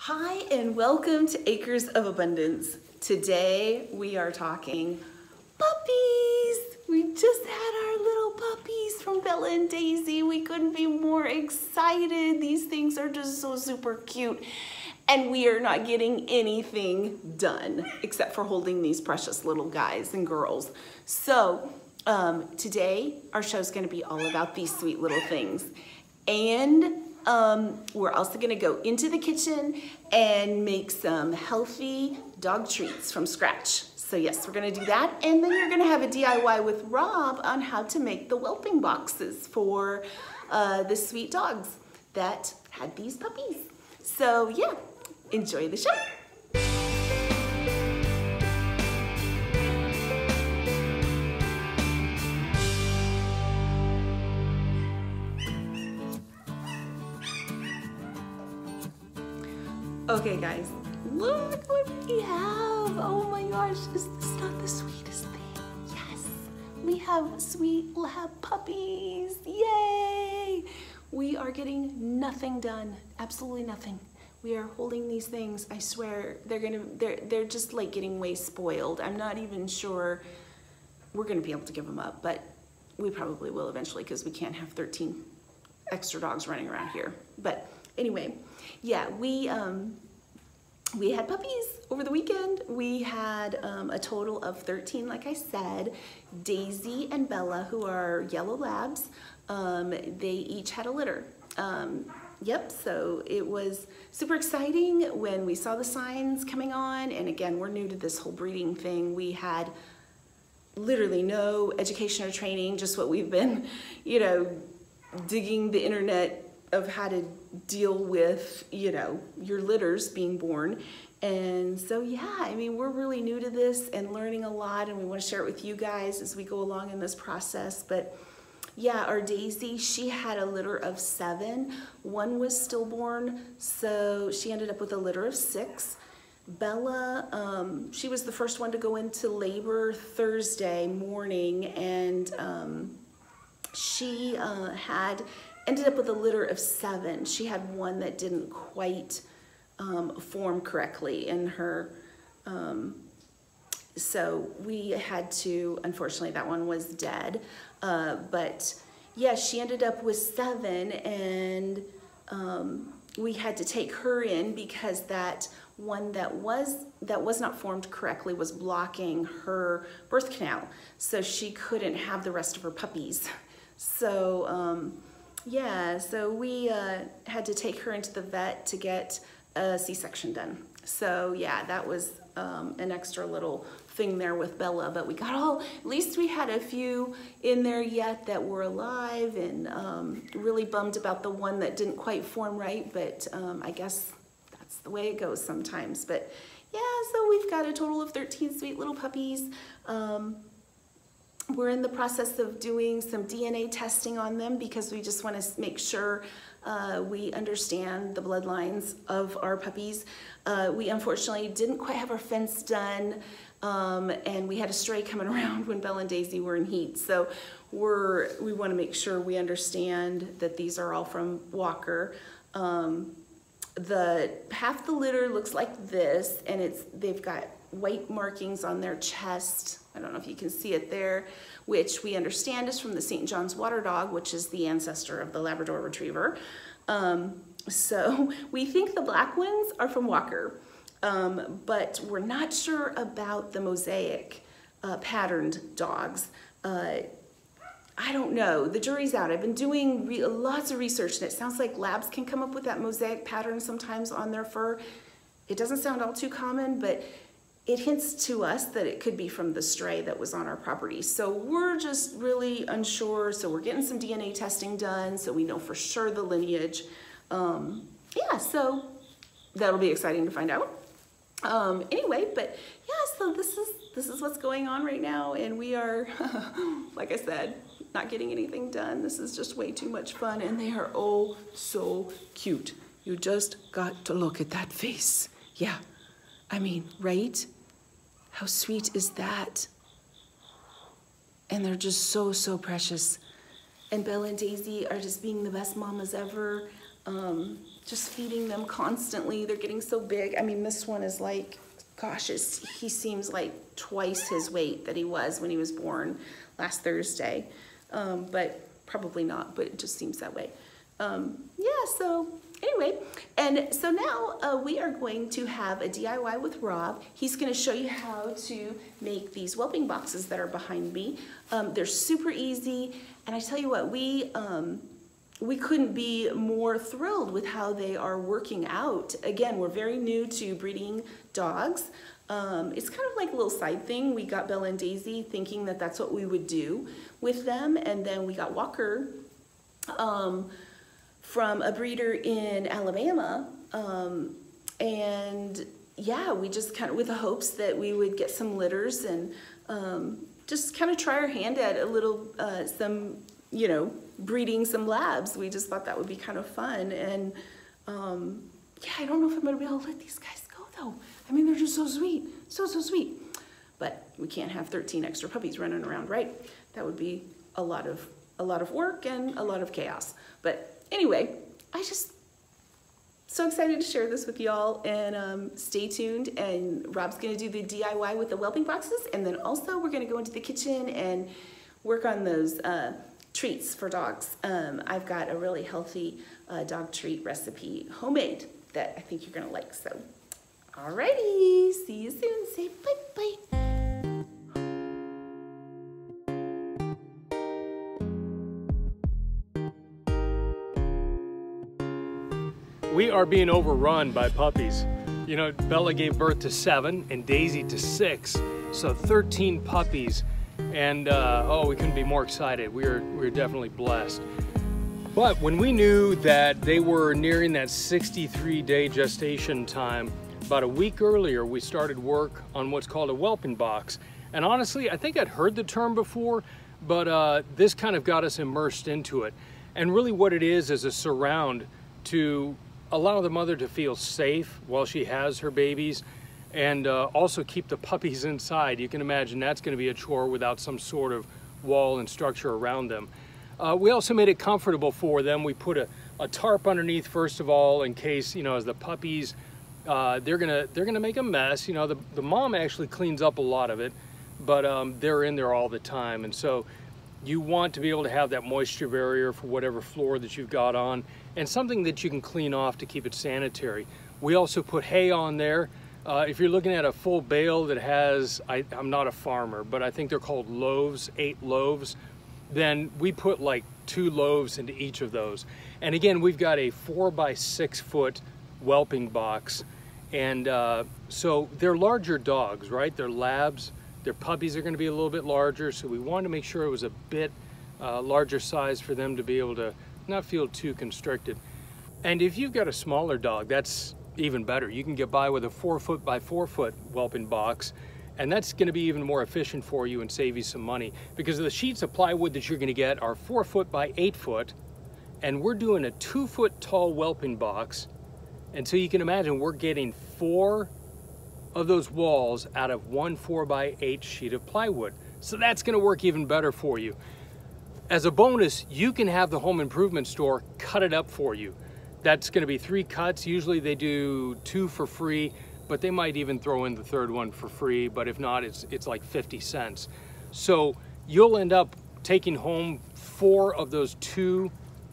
Hi and welcome to Acres of Abundance. Today we are talking puppies. We just had our little puppies from Bella and Daisy. We couldn't be more excited. These things are just so super cute. And we are not getting anything done except for holding these precious little guys and girls. So today our show is going to be all about these sweet little things. And we're also going to go into the kitchen and make some healthy dog treats from scratch. So yes, we're going to do that. And then you're going to have a DIY with Rob on how to make the whelping boxes for the sweet dogs that had these puppies. So yeah, enjoy the show. Okay guys, look what we have. Oh my gosh, is this not the sweetest thing? Yes, we have sweet lab puppies, yay! We are getting nothing done, absolutely nothing. We are holding these things, I swear, they're just like getting way spoiled. I'm not even sure we're gonna be able to give them up, but we probably will eventually because we can't have 13 extra dogs running around here. But anyway, yeah, we had puppies over the weekend. We had a total of 13, like I said. Daisy and Bella, who are yellow labs, they each had a litter. Yep, so it was super exciting when we saw the signs coming on. And again, we're new to this whole breeding thing. We had literally no education or training, just what we've been, digging the internet of how to deal with, your litters being born. And so, yeah, I mean, we're really new to this and learning a lot, and we want to share it with you guys as we go along in this process. But yeah, our Daisy, she had a litter of 7. One was stillborn, so she ended up with a litter of 6. Bella, she was the first one to go into labor Thursday morning, and she ended up with a litter of 7. She had one that didn't quite form correctly in her, so we had to, unfortunately that one was dead, but yeah, she ended up with 7, and we had to take her in because that one that was not formed correctly was blocking her birth canal, so she couldn't have the rest of her puppies. So yeah, so we had to take her into the vet to get a C-section done. So yeah, that was an extra little thing there with Bella, but we got at least we had a few in there yet that were alive, and really bummed about the one that didn't quite form right, but I guess that's the way it goes sometimes. But yeah, so we've got a total of 13 sweet little puppies. We're in the process of doing some DNA testing on them because we just want to make sure we understand the bloodlines of our puppies. We unfortunately didn't quite have our fence done, and we had a stray coming around when Bella and Daisy were in heat. So we want to make sure we understand that these are all from Walker. Half the litter looks like this, and they've got white markings on their chest. I don't know if you can see it there, which we understand is from the St. John's water dog, which is the ancestor of the Labrador Retriever. So we think the black ones are from Walker, but we're not sure about the mosaic patterned dogs. I don't know, the jury's out. I've been doing lots of research, and it sounds like labs can come up with that mosaic pattern sometimes on their fur. It doesn't sound all too common, but it hints to us that it could be from the stray that was on our property. So we're just really unsure. So we're getting some DNA testing done so we know for sure the lineage. Yeah, so that'll be exciting to find out. Anyway, but yeah, so this is what's going on right now, and we are, like I said, not getting anything done. This is just way too much fun, and they are oh so cute. You just got to look at that face. Yeah. I mean, right? How sweet is that? And they're just so, so precious. And Bella and Daisy are just being the best mamas ever. just feeding them constantly. They're getting so big. I mean, this one is like, gosh, he seems like twice his weight that he was when he was born last Thursday. But probably not, but it just seems that way. Yeah, so anyway, and so now we are going to have a DIY with Rob. He's going to show you how to make these whelping boxes that are behind me. They're super easy, and I tell you what, we couldn't be more thrilled with how they are working out. Again, we're very new to breeding dogs. It's kind of like a little side thing. We got Bella and Daisy thinking that that's what we would do with them, and then we got Walker from a breeder in Alabama, and yeah, we just kind of with the hopes that we would get some litters and just kind of try our hand at a little some, you know, breeding some labs. We just thought that would be kind of fun, and yeah, I don't know if I'm gonna be able to let these guys go though. I mean, they're just so sweet, so sweet, but we can't have 13 extra puppies running around, right? That would be a lot of work and a lot of chaos. But anyway, I just so excited to share this with y'all, and stay tuned. And Rob's gonna do the DIY with the whelping boxes, and then also we're gonna go into the kitchen and work on those treats for dogs. I've got a really healthy dog treat recipe, homemade, that I think you're gonna like. So, alrighty, see you soon. Say bye-bye. We are being overrun by puppies. You know, Bella gave birth to 7 and Daisy to 6, so 13 puppies. And oh, we couldn't be more excited. We're definitely blessed. But when we knew that they were nearing that 63-day gestation time, about a week earlier, we started work on what's called a whelping box. And honestly, I think I'd heard the term before, but this kind of got us immersed into it. And really what it is a surround to allow the mother to feel safe while she has her babies, and also keep the puppies inside. You can imagine that's going to be a chore without some sort of wall and structure around them. We also made it comfortable for them. We put a tarp underneath, first of all, in case, you know, as the puppies, they're gonna make a mess. You know, the mom actually cleans up a lot of it, but they're in there all the time, and so you want to be able to have that moisture barrier for whatever floor that you've got on, and something that you can clean off to keep it sanitary. We also put hay on there. If you're looking at a full bale that has, I'm not a farmer, but I think they're called loaves, 8 loaves, then we put like 2 loaves into each of those. And again, we've got a 4 by 6 foot whelping box. And so they're larger dogs, right? They're labs. Their puppies are going to be a little bit larger, so we wanted to make sure it was a bit larger size for them to be able to not feel too constricted. And if you've got a smaller dog, that's even better. You can get by with a 4 foot by 4 foot whelping box, and that's going to be even more efficient for you and save you some money, because the sheets of plywood that you're going to get are 4 foot by 8 foot, and we're doing a 2 foot tall whelping box. And so you can imagine we're getting 4 of those walls out of 1 4 by 8 sheet of plywood. So that's going to work even better for you. As a bonus, you can have the home improvement store cut it up for you. That's going to be 3 cuts. Usually they do 2 for free, but they might even throw in the 3rd one for free. But if not, it's like 50 cents. So you'll end up taking home 4 of those 2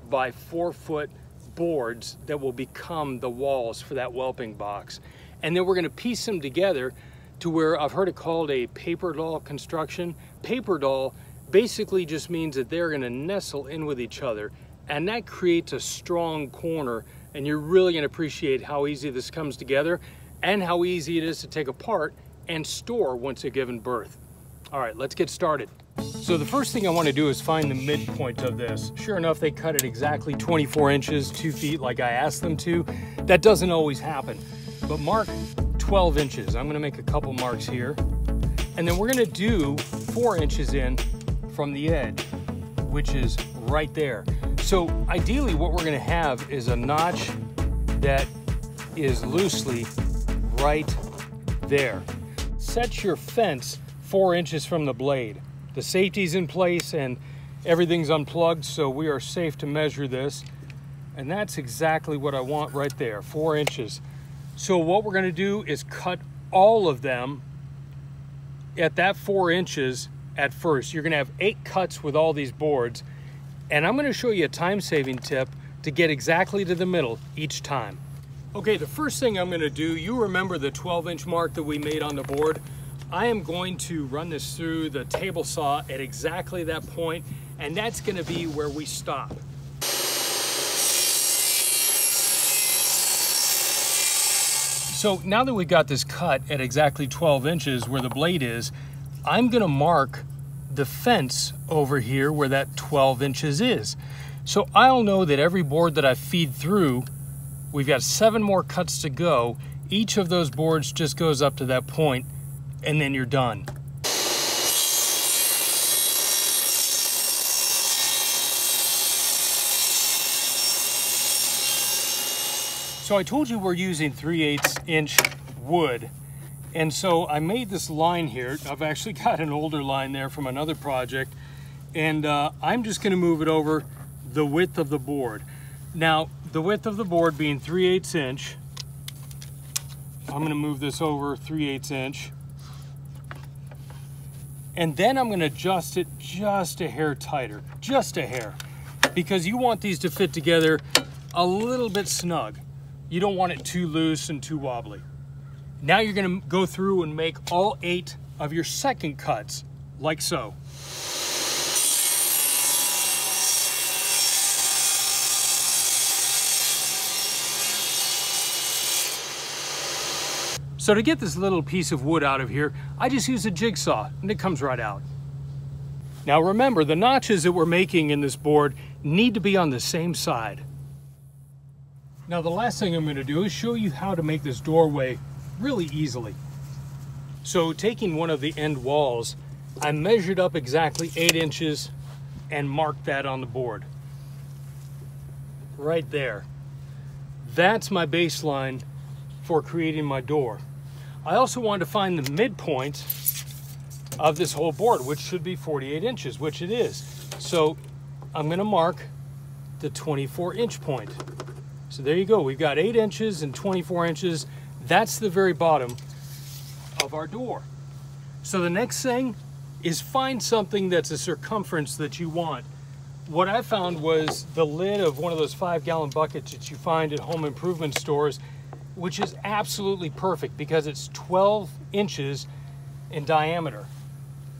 by 4 foot boards that will become the walls for that whelping box. And then we're going to piece them together to where I've heard it called a paper doll construction. Paper doll basically just means that they're going to nestle in with each other, and that creates a strong corner, and you're really going to appreciate how easy this comes together and how easy it is to take apart and store once they're given birth. All right, let's get started. So the first thing I want to do is find the midpoint of this. Sure enough, they cut it exactly 24 inches, 2 feet like I asked them to. That doesn't always happen, but mark 12 inches. I'm going to make a couple marks here, and then we're going to do 4 inches in from the edge, which is right there. So ideally what we're going to have is a notch that is loosely right there. Set your fence 4 inches from the blade. The safety's in place and everything's unplugged, so we are safe to measure this. And that's exactly what I want right there, 4 inches. So what we're gonna do is cut all of them at that 4 inches at first. You're gonna have 8 cuts with all these boards. And I'm gonna show you a time-saving tip to get exactly to the middle each time. Okay, the first thing I'm gonna do, you remember the 12-inch mark that we made on the board? I am going to run this through the table saw at exactly that point, and that's gonna be where we stop. So now that we've got this cut at exactly 12 inches where the blade is, I'm gonna mark the fence over here where that 12 inches is. So I'll know that every board that I feed through, we've got 7 more cuts to go. Each of those boards just goes up to that point, and then you're done. So I told you we're using 3/8 inch wood. And so I made this line here. I've actually got an older line there from another project. And I'm just gonna move it over the width of the board. Now, the width of the board being 3/8 inch, I'm gonna move this over 3/8 inch. And then I'm gonna adjust it just a hair tighter, just a hair. Because you want these to fit together a little bit snug. You don't want it too loose and too wobbly. Now you're gonna go through and make all 8 of your second cuts, like so. So to get this little piece of wood out of here, I just use a jigsaw and it comes right out. Now remember, the notches that we're making in this board need to be on the same side. Now the last thing I'm going to do is show you how to make this doorway really easily. So taking one of the end walls, I measured up exactly 8 inches and marked that on the board. Right there. That's my baseline for creating my door. I also wanted to find the midpoint of this whole board, which should be 48 inches, which it is. So I'm going to mark the 24-inch point. So there you go. We've got 8 inches and 24 inches. That's the very bottom of our door. So the next thing is find something that's a circumference that you want. What I found was the lid of one of those 5-gallon buckets that you find at home improvement stores, which is absolutely perfect because it's 12 inches in diameter.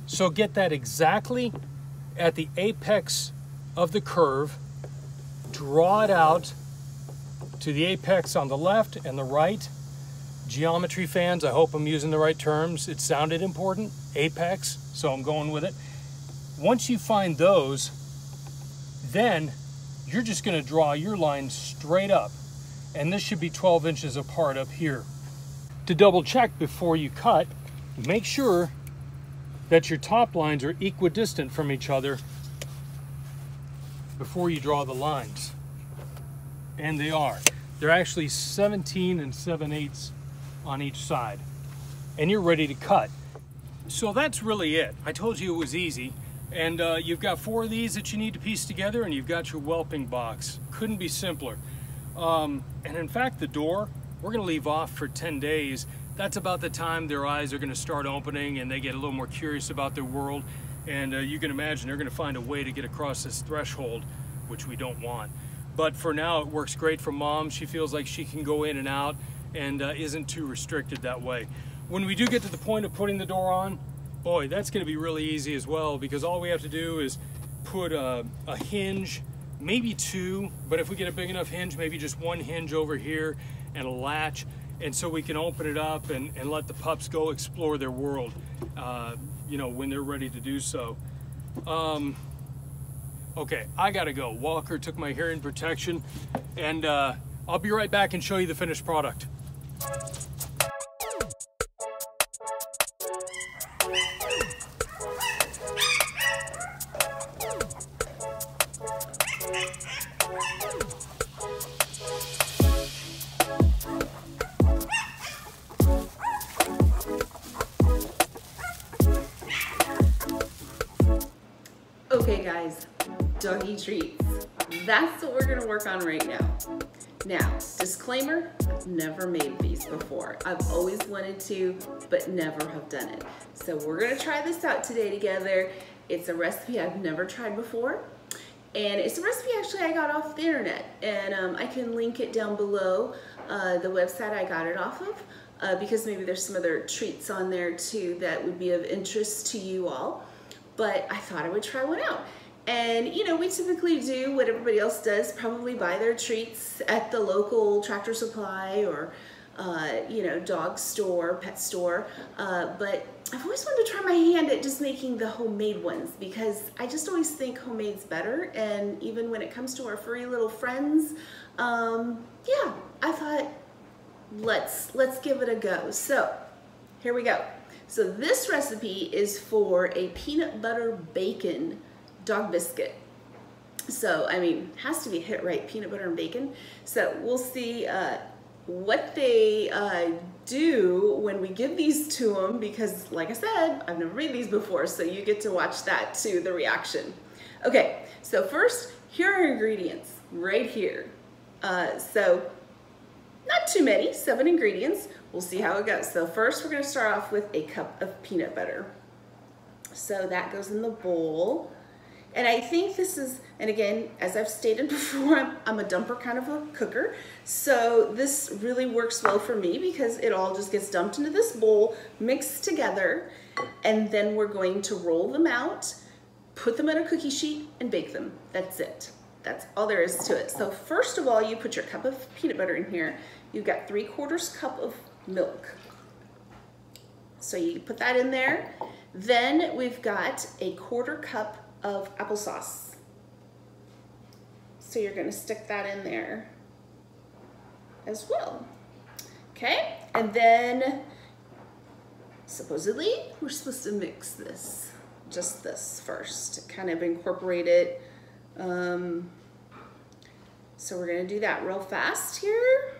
So get that exactly at the apex of the curve, draw it out to the apex on the left and the right. Geometry fans, I hope I'm using the right terms. It sounded important, apex, so I'm going with it. Once you find those, then you're just gonna draw your line straight up. And this should be 12 inches apart up here. To double check before you cut, make sure that your top lines are equidistant from each other before you draw the lines. And they are. They're actually 17 and 7/8 on each side. And you're ready to cut. So that's really it. I told you it was easy. And you've got 4 of these that you need to piece together, and you've got your whelping box. Couldn't be simpler. And in fact, the door, we're gonna leave off for 10 days. That's about the time their eyes are gonna start opening and they get a little more curious about their world. And you can imagine they're gonna find a way to get across this threshold, which we don't want. But for now, it works great for mom. She feels like she can go in and out and isn't too restricted that way. When we do get to the point of putting the door on, boy, that's gonna be really easy as well, because all we have to do is put a hinge, maybe 2, but if we get a big enough hinge, maybe just 1 hinge over here and a latch, and so we can open it up and let the pups go explore their world, you know, when they're ready to do so. Okay, I gotta go. Walker took my hearing protection, and I'll be right back and show you the finished product. Okay guys, doggy treats. that's what we're gonna work on right now. Now, disclaimer, I've never made these before. I've always wanted to, but never have done it. So we're gonna try this out today together. It's a recipe I've never tried before. And it's a recipe actually I got off the internet, and I can link it down below the website I got it off of, because maybe there's some other treats on there too that would be of interest to you all. But I thought I would try one out. And you know, we typically do what everybody else does, probably buy their treats at the local Tractor Supply or you know, dog store, pet store, but I've always wanted to try my hand at just making the homemade ones, because I just always think homemade's better. And even when it comes to our furry little friends, yeah, I thought let's give it a go. So here we go. So this recipe is for a peanut butter bacon dog biscuit. So I mean, it has to be hit right, peanut butter and bacon. So we'll see what they do when we give these to them, because like I said, I've never made these before, so you get to watch that too, the reaction. Okay, so first, here are ingredients right here. So not too many, 7 ingredients. We'll see how it goes. So first we're gonna start off with a cup of peanut butter. So that goes in the bowl. And I think this is, and again, as I've stated before, I'm a dumper kind of a cooker. So this really works well for me because it all just gets dumped into this bowl, mixed together, and then we're going to roll them out, put them on a cookie sheet, and bake them. That's it. That's all there is to it. So first of all, you put your cup of peanut butter in here. You've got 3/4 cup of milk. So you put that in there. Then we've got a 1/4 cup of applesauce. So you're gonna stick that in there as well. Okay, and then supposedly we're supposed to mix this, just this first, kind of incorporate it. So we're gonna do that real fast here.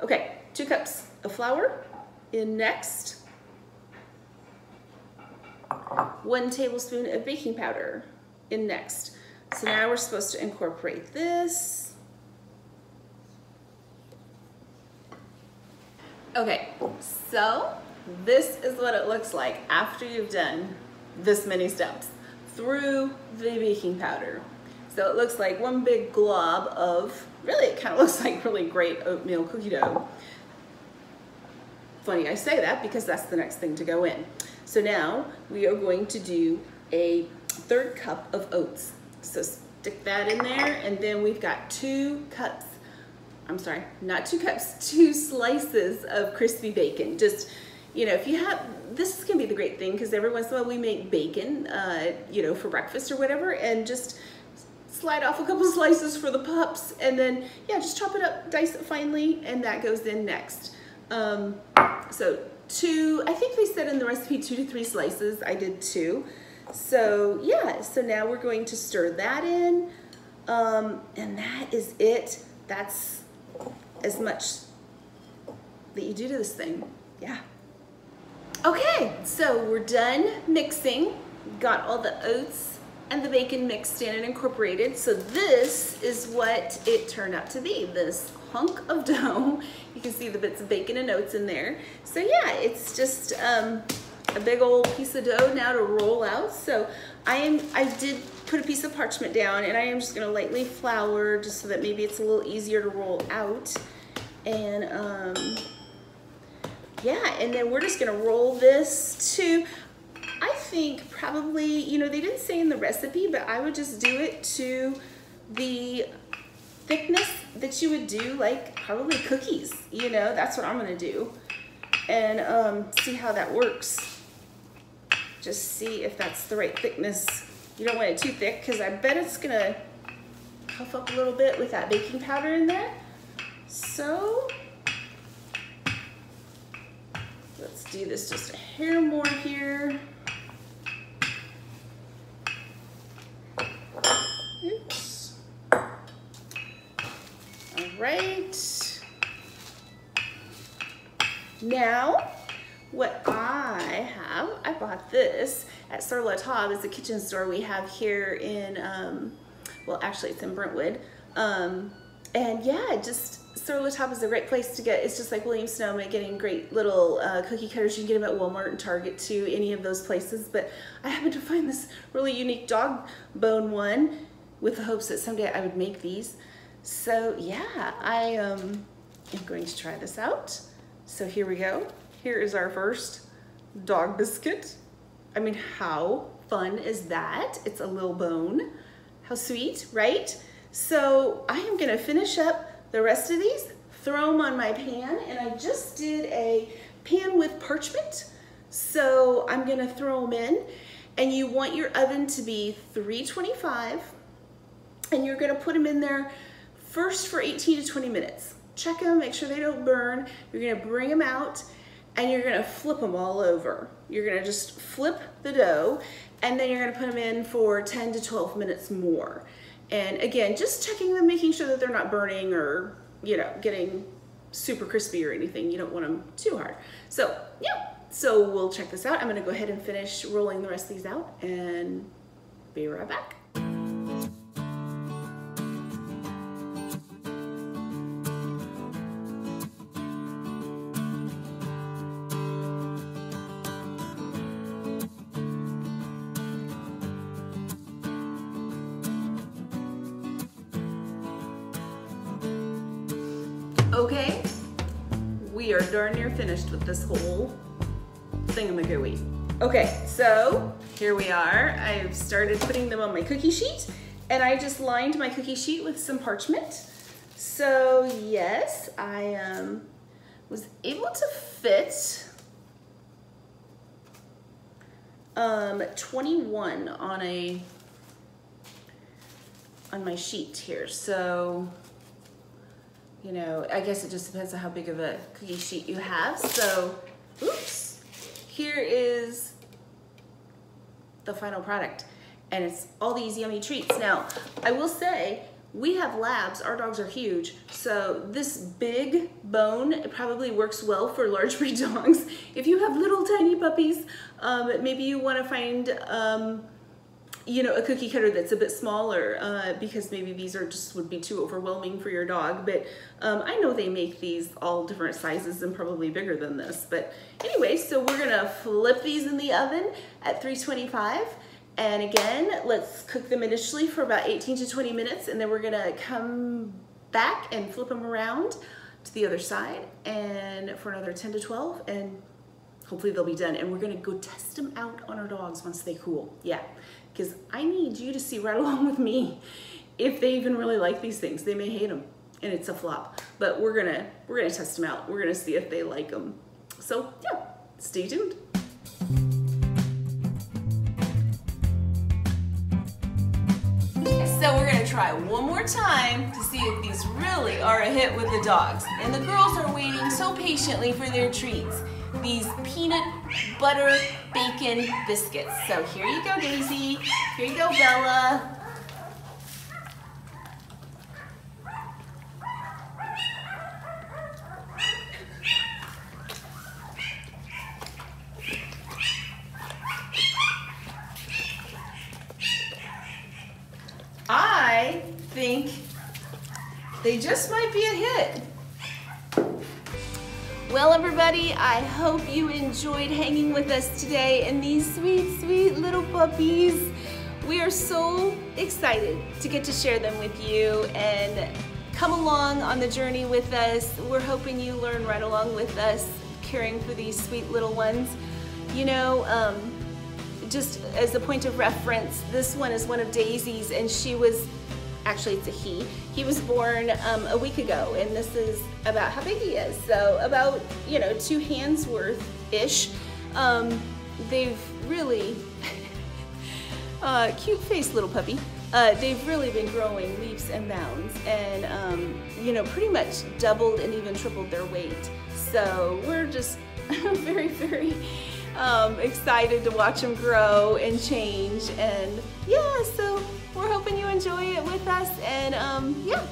Okay, 2 cups of flour in next. 1 tablespoon of baking powder in next. So now we're supposed to incorporate this. Okay, so this is what it looks like after you've done this many steps through the baking powder. So it looks like one big glob of, really it kind of looks like really great oatmeal cookie dough. Funny I say that because that's the next thing to go in. So now we are going to do a 1/3 cup of oats. So stick that in there, and then we've got 2 cups, I'm sorry, not 2 cups, 2 slices of crispy bacon. Just, you know, if you have, this is gonna be the great thing, because every once in a while we make bacon, you know, for breakfast or whatever, and just slide off a couple slices for the pups, and then, yeah, just chop it up, dice it finely, and that goes in next. So 2, I think they said in the recipe 2 to 3 slices. I did 2. So yeah, so now we're going to stir that in, and that is it. That's as much that you do to this thing. Yeah. Okay, so we're done mixing. Got all the oats and the bacon mixed in and incorporated. So this is what it turned out to be, this hunk of dough. You can see the bits of bacon and oats in there. So yeah, it's just a big old piece of dough now to roll out. So I did put a piece of parchment down, and I am just gonna lightly flour just so that maybe it's a little easier to roll out. And yeah, and then we're just gonna roll this to, I think probably, you know, they didn't say in the recipe, but I would just do it to the thickness that you would do like probably cookies, you know, that's what I'm gonna do. And see how that works. Just see if that's the right thickness. You don't want it too thick, because I bet it's gonna puff up a little bit with that baking powder in there. So let's do this just a hair more here. Oops. All right. Now, what I bought this at Sur La Table. It's a kitchen store we have here in Well, actually it's in Brentwood. And yeah, just Sur La Table is a great place to get. It's just like Williams Sonoma, getting great little cookie cutters. You can get them at Walmart and Target too, any of those places. But I happened to find this really unique dog bone one with the hopes that someday I would make these. So yeah, I am going to try this out. So here we go. Here is our first dog biscuit. I mean, how fun is that? It's a little bone. How sweet, right? So I am gonna finish up the rest of these, throw them on my pan, and I just did a pan with parchment. So I'm gonna throw them in, and you want your oven to be 325, and you're gonna put them in there first for 18 to 20 minutes. Check them, make sure they don't burn. You're gonna bring them out, and you're gonna flip them all over. You're gonna just flip the dough, and then you're gonna put them in for 10 to 12 minutes more. And again, just checking them, making sure that they're not burning or, you know, getting super crispy or anything. You don't want them too hard. So yeah, so we'll check this out. I'm gonna go ahead and finish rolling the rest of these out and be right back. Okay, we are darn near finished with this whole thingamagooey. Okay, so here we are. I've started putting them on my cookie sheet, and I just lined my cookie sheet with some parchment. So yes, I was able to fit 21 on my sheet here. So, you know, I guess it just depends on how big of a cookie sheet you have. So, oops, here is the final product. And it's all these yummy treats. Now, I will say, we have labs, our dogs are huge, so this big bone, it probably works well for large breed dogs. If you have little tiny puppies, maybe you wanna find, you know, a cookie cutter that's a bit smaller, because maybe these would be too overwhelming for your dog. But I know they make these all different sizes and probably bigger than this. But anyway, so we're gonna flip these in the oven at 325. And again, let's cook them initially for about 18 to 20 minutes, and then we're gonna come back and flip them around to the other side and for another 10 to 12, and hopefully they'll be done. And we're gonna go test them out on our dogs once they cool. Yeah, because I need you to see right along with me if they even really like these things. They may hate them and it's a flop, but we're gonna test them out. We're gonna see if they like them. So yeah, stay tuned. So we're gonna try one more time to see if these really are a hit with the dogs. And the girls are waiting so patiently for their treats. These peanut butter bacon biscuits. So here you go, Daisy. Here you go, Bella. I think they just might be a hit. Well, everybody, I hope you enjoyed hanging with us today and these sweet, sweet little puppies. We are so excited to get to share them with you and come along on the journey with us. We're hoping you learn right along with us, caring for these sweet little ones. You know, just as a point of reference, this one is one of Daisy's, and she was, actually it's a he. He was born a week ago, and this is about how big he is. So about, you know, 2 hands worth-ish. They've really, cute faced little puppy. They've really been growing leaps and bounds, and you know, pretty much doubled and even tripled their weight. So we're just very, very excited to watch them grow and change. And yeah, so we're hoping you enjoy it with us, and yeah,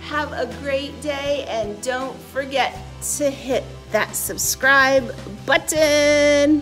have a great day, and don't forget to hit that subscribe button.